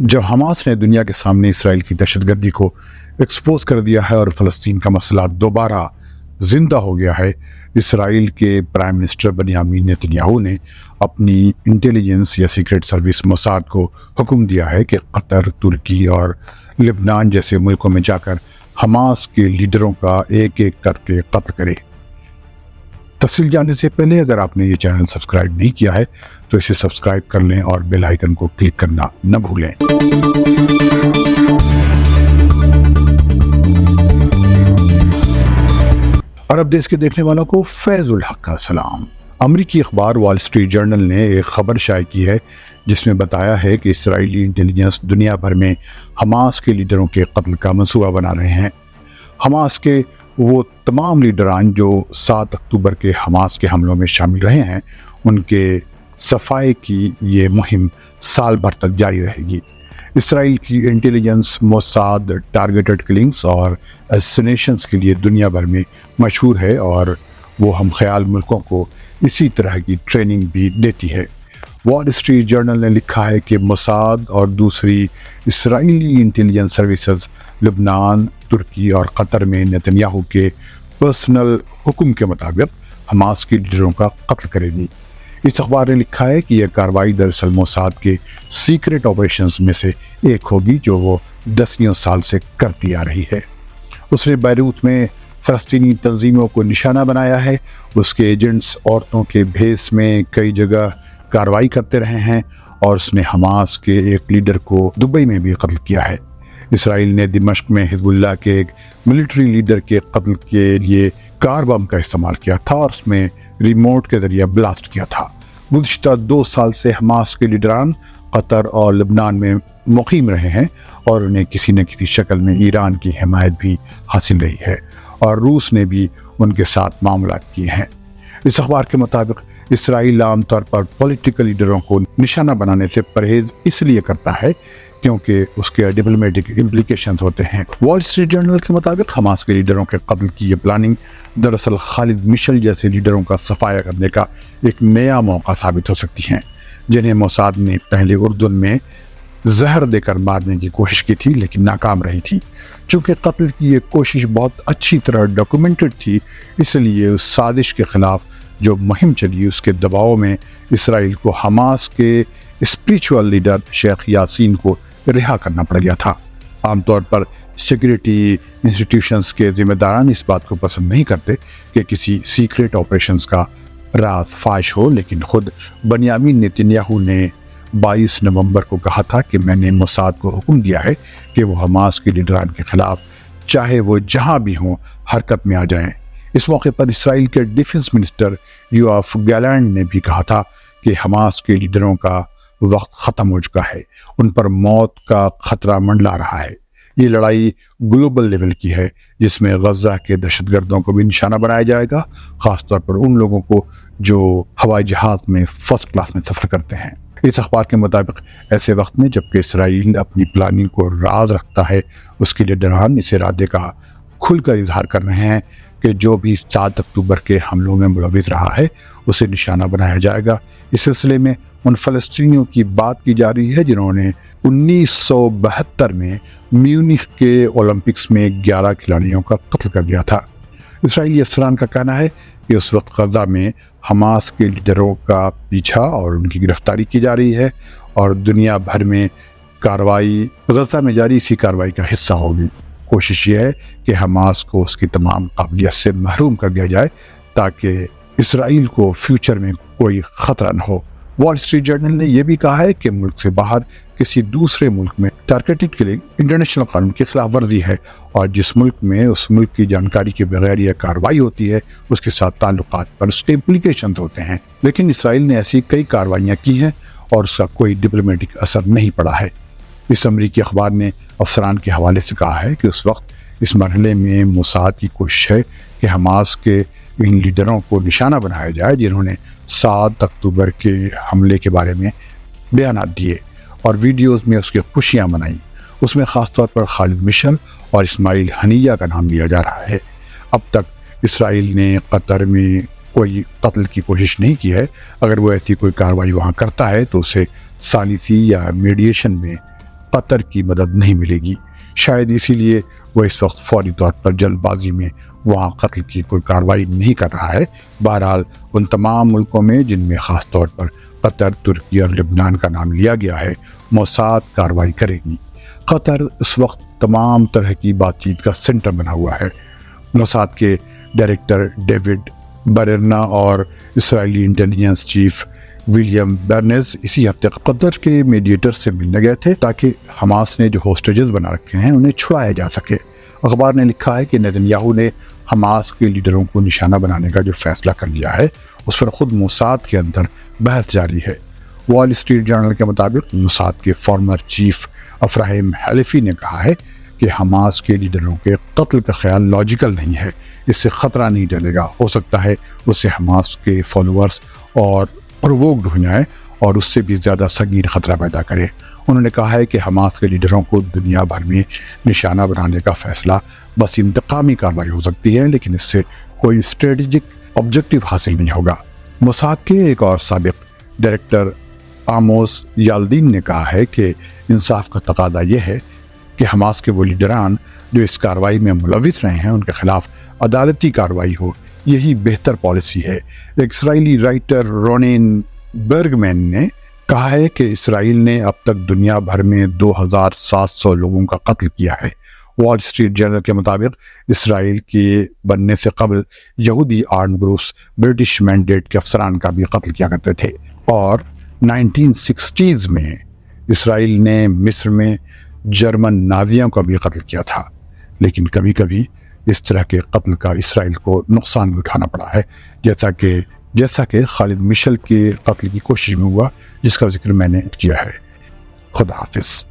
جب حماس نے دنیا کے سامنے اسرائیل کی دہشت گردی کو ایکسپوز کر دیا ہے اور فلسطین کا مسئلہ دوبارہ زندہ ہو گیا ہے، اسرائیل کے پرائم منسٹر بنیامین نیتنیاہو نے اپنی انٹیلیجنس یا سیکرٹ سروس موساد کو حکم دیا ہے کہ قطر، ترکی اور لبنان جیسے ملکوں میں جا کر حماس کے لیڈروں کا ایک ایک کر کے قتل کرے۔ تفصیل جاننے سے پہلے اگر آپ نے یہ چینل سبسکرائب نہیں کیا ہے تو اسے سبسکرائب کر لیں اور بیل آئیکن کو کلک کرنا نہ بھولیں۔ عرب دیش کے دیکھنے والوں کو فیض الحق کا سلام۔ امریکی اخبار وال اسٹریٹ جرنل نے ایک خبر شائع کی ہے جس میں بتایا ہے کہ اسرائیلی انٹیلیجنس دنیا بھر میں حماس کے لیڈروں کے قتل کا منصوبہ بنا رہے ہیں۔ حماس کے وہ تمام لیڈران جو 7 اکتوبر کے حماس کے حملوں میں شامل رہے ہیں، ان کے صفائی کی یہ مہم سال بھر تک جاری رہے گی۔ اسرائیل کی انٹیلیجنس موساد ٹارگیٹڈ کلنگز اور اسسینیشنز کے لیے دنیا بھر میں مشہور ہے اور وہ ہم خیال ملکوں کو اسی طرح کی ٹریننگ بھی دیتی ہے۔ وال اسٹریٹ جرنل نے لکھا ہے کہ موساد اور دوسری اسرائیلی انٹیلیجنس سروسز لبنان، ترکی اور قطر میں نیتنیاہو کے پرسنل حکم کے مطابق حماس کے لیڈروں کا قتل کرے گی۔ اس اخبار نے لکھا ہے کہ یہ کارروائی دراصل موساد کے سیکرٹ آپریشنز میں سے ایک ہوگی جو وہ 10 سال سے کرتی آ رہی ہے۔ اس نے بیروت میں فلسطینی تنظیموں کو نشانہ بنایا ہے۔ اس کے ایجنٹس عورتوں کے بھیس میں کئی جگہ کارروائی کرتے رہے ہیں اور اس نے حماس کے ایک لیڈر کو دبئی میں بھی قتل کیا ہے۔ اسرائیل نے دمشق میں حزب اللہ کے ایک ملٹری لیڈر کے قتل کے لیے کار بم کا استعمال کیا تھا اور اس میں ریموٹ کے ذریعے بلاسٹ کیا تھا۔ گزشتہ 2 سال سے حماس کے لیڈران قطر اور لبنان میں مقیم رہے ہیں اور انہیں کسی نہ کسی شکل میں ایران کی حمایت بھی حاصل رہی ہے اور روس نے بھی ان کے ساتھ معاملات کیے ہیں۔ اس اخبار کے مطابق اسرائیل عام طور پر پولیٹیکل لیڈروں کو نشانہ بنانے سے پرہیز اس لیے کرتا ہے کیونکہ اس کے ڈپلومیٹک امپلیکیشنز ہوتے ہیں۔ وال اسٹریٹ جرنل کے مطابق حماس کے لیڈروں کے قتل کی یہ پلاننگ دراصل خالد مشعل جیسے لیڈروں کا صفایا کرنے کا ایک نیا موقع ثابت ہو سکتی ہیں، جنہیں موساد نے پہلے اردن میں زہر دے کر مارنے کی کوشش کی تھی لیکن ناکام رہی تھی۔ چونکہ قتل کی یہ کوشش بہت اچھی طرح ڈاکومنٹڈ تھی، اس لیے اس سازش کے خلاف جو مہم چلی اس کے دباؤ میں اسرائیل کو حماس کے اسپریچول لیڈر شیخ یاسین کو رہا کرنا پڑ گیا تھا۔ عام طور پر سیکورٹی انسٹیٹیوشنز کے ذمہ داران اس بات کو پسند نہیں کرتے کہ کسی سیکرٹ آپریشنز کا راز فاش ہو، لیکن خود بنیامین نیتنیاہو نے 22 نومبر کو کہا تھا کہ میں نے موساد کو حکم دیا ہے کہ وہ حماس کے لیڈران کے خلاف چاہے وہ جہاں بھی ہوں حرکت میں آ جائیں۔ اس موقع پر اسرائیل کے ڈیفنس منسٹر یوآف گالانٹ نے بھی کہا تھا کہ حماس کے لیڈروں کا وقت ختم ہو چکا ہے، ان پر موت کا خطرہ منڈلا رہا ہے۔ یہ لڑائی گلوبل لیول کی ہے جس میں غزہ کے دہشت گردوں کو بھی نشانہ بنایا جائے گا، خاص طور پر ان لوگوں کو جو ہوائی جہاز میں فرسٹ کلاس میں سفر کرتے ہیں۔ اس اخبار کے مطابق ایسے وقت میں جبکہ اسرائیل اپنی پلاننگ کو راز رکھتا ہے، اس کے لیڈران اس ارادے کا کھل کر اظہار کر رہے ہیں کہ جو بھی 7 اکتوبر کے حملوں میں ملوث رہا ہے اسے نشانہ بنایا جائے گا۔ اس سلسلے میں ان فلسطینیوں کی بات کی جا رہی ہے جنہوں نے 1972 میں میونخ کے اولمپکس میں 11 کھلاڑیوں کا قتل کر دیا تھا۔ اسرائیلی افسران کا کہنا ہے کہ اس وقت غزہ میں حماس کے لیڈروں کا پیچھا اور ان کی گرفتاری کی جا رہی ہے اور دنیا بھر میں کارروائی غزہ میں جاری اسی کارروائی کا حصہ ہوگی۔ کوشش یہ ہے کہ حماس کو اس کی تمام قابلیت سے محروم کر دیا جائے تاکہ اسرائیل کو فیوچر میں کوئی خطرہ نہ ہو۔ وال اسٹریٹ جرنل نے یہ بھی کہا ہے کہ ملک سے باہر کسی دوسرے ملک میں ٹارگیٹڈ کلنگ انٹرنیشنل قانون کی خلاف ورزی ہے اور جس ملک میں اس ملک کی جانکاری کے بغیر یہ کارروائی ہوتی ہے اس کے ساتھ تعلقات پر اس کے امپلیکیشنز ہوتے ہیں۔ لیکن اسرائیل نے ایسی کئی کارروائیاں کی ہیں اور اس کا کوئی ڈپلومیٹک اثر نہیں پڑا ہے۔ اس امریکی اخبار نے افسران کے حوالے سے کہا ہے کہ اس وقت اس مرحلے میں موساد کی کوشش ہے کہ حماس کے ان لیڈروں کو نشانہ بنایا جائے جنہوں نے 7 اکتوبر کے حملے کے بارے میں بیانات دیے اور ویڈیوز میں اس کی خوشیاں منائیں۔ اس میں خاص طور پر خالد مشعل اور اسماعیل ہنیہ کا نام لیا جا رہا ہے۔ اب تک اسرائیل نے قطر میں کوئی قتل کی کوشش نہیں کی ہے۔ اگر وہ ایسی کوئی کارروائی وہاں کرتا ہے تو اسے ثالثی یا میڈیشن میں قطر کی مدد نہیں ملے گی۔ شاید اسی لیے وہ اس وقت فوری طور پر جلد بازی میں وہاں قتل کی کوئی کارروائی نہیں کر رہا ہے۔ بہرحال ان تمام ملکوں میں جن میں خاص طور پر قطر، ترکی اور لبنان کا نام لیا گیا ہے، موساد کارروائی کرے گی۔ قطر اس وقت تمام طرح کی بات چیت کا سینٹر بنا ہوا ہے۔ موساد کے ڈائریکٹر ڈیوڈ بررنا اور اسرائیلی انٹیلیجنس چیف ولیم برنز اسی ہفتے قطر کے میڈیٹر سے ملنے گئے تھے تاکہ حماس نے جو ہوسٹیجز بنا رکھے ہیں انہیں چھڑایا جا سکے۔ اخبار نے لکھا ہے کہ نیتن نے حماس کے لیڈروں کو نشانہ بنانے کا جو فیصلہ کر لیا ہے اس پر خود موساد کے اندر بحث جاری ہے۔ وال اسٹریٹ جرنل کے مطابق موساد کے فارمر چیف افراہیم حلیفی نے کہا ہے کہ حماس کے لیڈروں کے قتل کا خیال لاجیکل نہیں ہے، اس سے خطرہ نہیں ٹلے گا، ہو سکتا ہے اس سے حماس کے فالوورز اور پرووکڈ ہو جائیں اور اس سے بھی زیادہ سنگین خطرہ پیدا کرے۔ انہوں نے کہا ہے کہ حماس کے لیڈروں کو دنیا بھر میں نشانہ بنانے کا فیصلہ بس انتقامی کارروائی ہو سکتی ہے، لیکن اس سے کوئی اسٹریٹجک آبجیکٹو حاصل نہیں ہوگا۔ موساد کے ایک اور سابق ڈائریکٹر آموس یالدین نے کہا ہے کہ انصاف کا تقاضا یہ ہے کہ حماس کے وہ لیڈران جو اس کارروائی میں ملوث رہے ہیں ان کے خلاف عدالتی کارروائی ہو، یہی بہتر پالیسی ہے۔ ایک اسرائیلی رائٹر رونین برگمین نے کہا ہے کہ اسرائیل نے اب تک دنیا بھر میں 2700 لوگوں کا قتل کیا ہے۔ وال اسٹریٹ جرنل کے مطابق اسرائیل کے بننے سے قبل یہودی آرمڈ گروپس برٹش مینڈیٹ کے افسران کا بھی قتل کیا کرتے تھے، اور 1960s میں اسرائیل نے مصر میں جرمن نازیوں کا بھی قتل کیا تھا، لیکن کبھی کبھی اس طرح کے قتل کا اسرائیل کو نقصان بھی اٹھانا پڑا ہے، جیسا کہ خالد مشعل کے قتل کی کوشش میں ہوا، جس کا ذکر میں نے کیا ہے۔ خدا حافظ۔